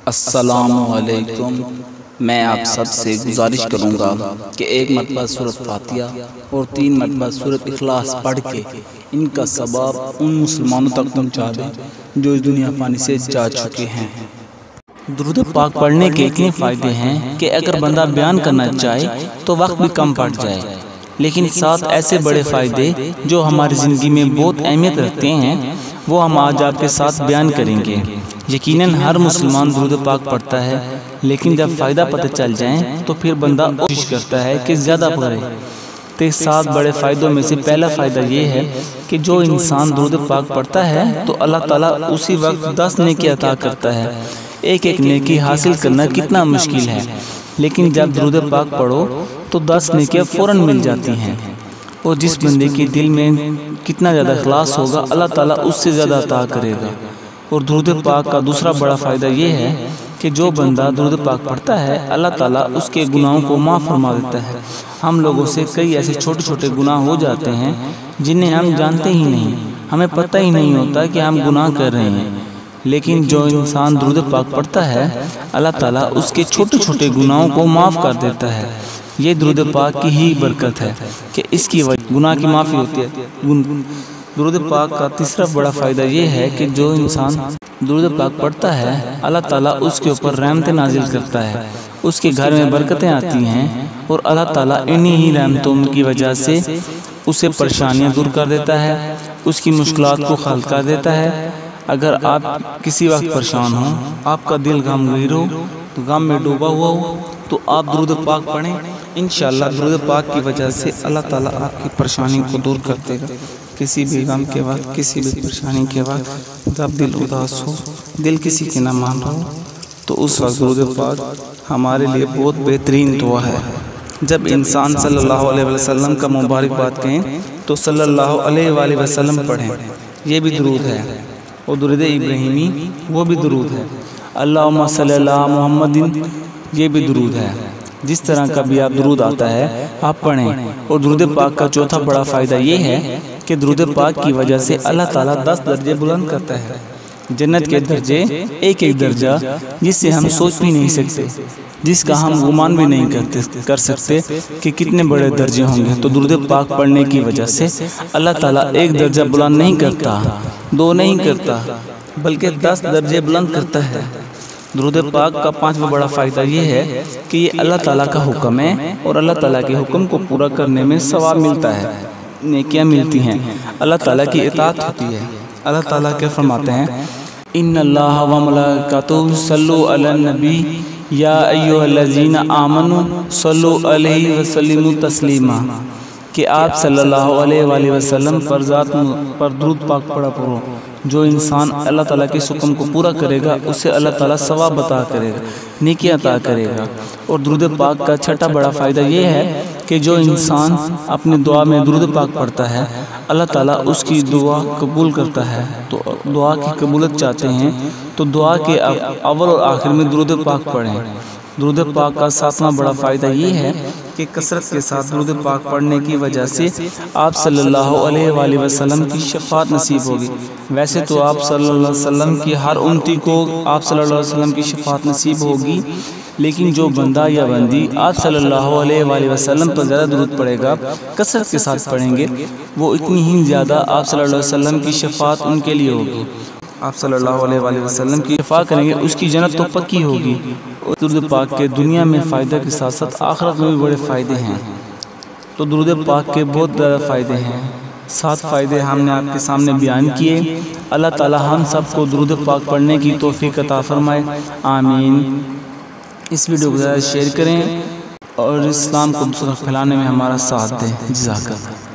السلام علیکم۔ میں آپ سب سے گزارش کروں گا کہ ایک مرتبہ سورۃ فاتحہ اور 3 مرتبہ سورۃ اخلاص پڑھ کے ان کا ثواب ان مسلمانوں تک پہنچا دیں جو اس دنیا فانی سے جا چکے ہیں۔ درود پاک پڑھنے کے اتنے فائدے ہیں کہ اگر بندہ بیان کرنا چاہے تو وقت بھی کم پڑ جائے، لیکن ساتھ ایسے بڑے فائدے جو ہماری زندگی میں بہت اہمیت رکھتے ہیں وہ ہم آج آپ کے ساتھ بیان کریں گے۔ یقیناً ہر مسلمان درود پاک پڑھتا ہے، لیکن جب فائدہ پتہ چل جائیں تو پھر بندہ کوشش کرتا ہے کہ زیادہ پڑھے۔ تو 7 بڑے فائدوں میں سے پہلا فائدہ یہ ہے کہ جو انسان درود پاک پڑھتا ہے تو اللہ تعالیٰ اسی وقت 10 نیکی عطا کرتا ہے۔ ایک نیکی حاصل کرنا کتنا مشکل ہے، لیکن جب درود پاک پڑھو تو 10 نیکیاں فوراً مل جاتی ہیں، اور جس بندے کے دل میں کتنا زیادہ اخلاص ہوگا اللہ تعالیٰ اس سے زیادہ عطا کرے گا۔ اور درود پاک کا دوسرا بڑا فائدہ یہ ہے کہ جو بندہ درود پاک پڑھتا ہے اللہ تعالیٰ اس کے گناہوں کو معاف فرما دیتا ہے۔ ہم لوگوں سے کئی ایسے چھوٹے چھوٹے گناہ ہو جاتے ہیں جنہیں ہم جانتے ہی نہیں، ہمیں پتہ ہی نہیں ہوتا کہ ہم گناہ کر رہے ہیں، لیکن جو انسان درود پاک پڑھتا ہے اللہ تعالیٰ اس کے چھوٹے چھوٹے گناہوں کو معاف کر دیتا ہے۔ یہ درود پاک کی ہی برکت ہے کہ اس کی وجہ گناہ کی معافی ہوتی ہے۔ درود پاک کا تیسرا بڑا فائدہ یہ ہے کہ جو انسان درود پاک پڑھتا ہے اللہ تعالیٰ اس کے اوپر رحمتیں نازل کرتا ہے، اس کے گھر میں برکتیں آتی ہیں، اور اللہ تعالیٰ انہی ہی رحمتوں کی وجہ سے اسے پریشانیاں دور کر دیتا ہے، اس کی مشکلات کو حل کر دیتا ہے۔ اگر آپ کسی وقت پریشان ہوں، آپ کا دل غمگین ہو، غم میں ڈوبا ہوا ہو، تو آپ درود پاک پڑھیں، انشاءاللہ درود پاک کی وجہ سے اللہ تعالیٰ آپ کی پریشانی کو دور کر دے گا۔ کسی بھی غم کے وقت، کسی بھی پریشانی کے وقت جب دل اداس ہو، دل کسی کی نہ مان رہا ہو، تو اس وقت درود پاک ہمارے لیے بہت بہترین دعا ہے۔ جب انسان صلی اللہ علیہ وسلم کا مبارک بات کہیں تو صلی اللہ علیہ وآلہ وسلم پڑھیں، یہ بھی درود ہے، اور درود ابراہیمی وہ بھی درود ہے۔ اللہم صلی اللہ محمد یہ بھی درود ہے۔ جس طرح کا بھی آپ درود آتا ہے آپ پڑھیں۔ اور درود پاک کا چوتھا بڑا فائدہ یہ ہے کہ درود پاک کی وجہ سے اللہ تعالیٰ 10 درجے بلند کرتا ہے۔ جنت کے درجے ایک درجہ جس سے ہم سوچ بھی نہیں سکتے، جس کا ہم گمان بھی نہیں کر سکتے کہ کتنے بڑے درجے ہوں گے۔ تو درود پاک پڑھنے کی وجہ سے اللہ تعالیٰ 1 درجہ بلند نہیں کرتا، 2 نہیں کرتا، بلکہ 10 درجے بلند کرتا ہے۔ درود پاک کا 5واں بڑا فائدہ یہ ہے کہ یہ اللہ تعالیٰ کا حکم ہے، اور اللہ تعالیٰ کے حکم کو پورا کرنے میں ثواب ملتا ہے، نیکیاں ملتی ہیں، اللہ تعالیٰ کی اطاعت ہوتی ہے۔ اللہ تعالیٰ کیا فرماتے ہیں؟ ان اللہ و ملائکتہ یصلون علی النبی یا ایھا الذین آمنوا صلوا علیہ وسلموا تسلیما، کہ آپ صلی اللہ علیہ وآلہ وسلم پر ذات پر درود پاک پڑھا کرو۔ جو انسان اللہ تعالیٰ کے حکم کو پورا کرے گا اسے اللہ تعالیٰ ثواب عطا کرے گا، نیکی عطا کرے گا۔ اور درود پاک کا 6واں بڑا فائدہ یہ ہے کہ جو انسان اپنے دعا میں درود پاک پڑھتا ہے اللہ تعالیٰ اس کی دعا قبول کرتا ہے۔ تو دعا کی قبولیت چاہتے ہیں تو دعا کے اول اور آخر میں درود پاک پڑھیں۔ درود پاک کا 7واں بڑا فائدہ یہ ہے کہ کثرت کے ساتھ درود پاک پڑھنے کی وجہ سے آپ صلی اللہ علیہ وآلہ وسلم کی شفاعت نصیب ہوگی۔ ویسے تو آپ صلی اللہ علیہ وسلم کی ہر امتی کو آپ صلی اللہ علیہ وسلم کی شفاعت نصیب ہوگی، لیکن جو بندہ یا بندی آپ صلی اللہ علیہ وآلہ وسلم پر زیادہ درود پڑھے گا، کثرت کے ساتھ پڑھیں گے، وہ اتنی ہی زیادہ آپ صلی اللہ علیہ وسلم کی شفاعت ان کے لیے ہوگی۔ آپ صلی اللہ علیہ وآلہ وسلم کی شفاعت کریں گے، اس کی جنت تو پکی ہوگی۔ درود پاک کے دنیا میں فائدہ کے ساتھ ساتھ آخرت میں بھی بڑے فائدے ہیں۔ تو درود پاک کے بہت زیادہ فائدے ہیں، 7 فائدے ہم نے آپ کے سامنے بیان کیے۔ اللہ تعالیٰ ہم سب کو درود پاک پڑھنے کی توفیق عطا فرمائے، آمین۔ اس ویڈیو کو زیادہ شیئر کریں اور اسلام کو دوسروں تک پھیلانے میں ہمارا ساتھ دیں۔ جزاک اللہ۔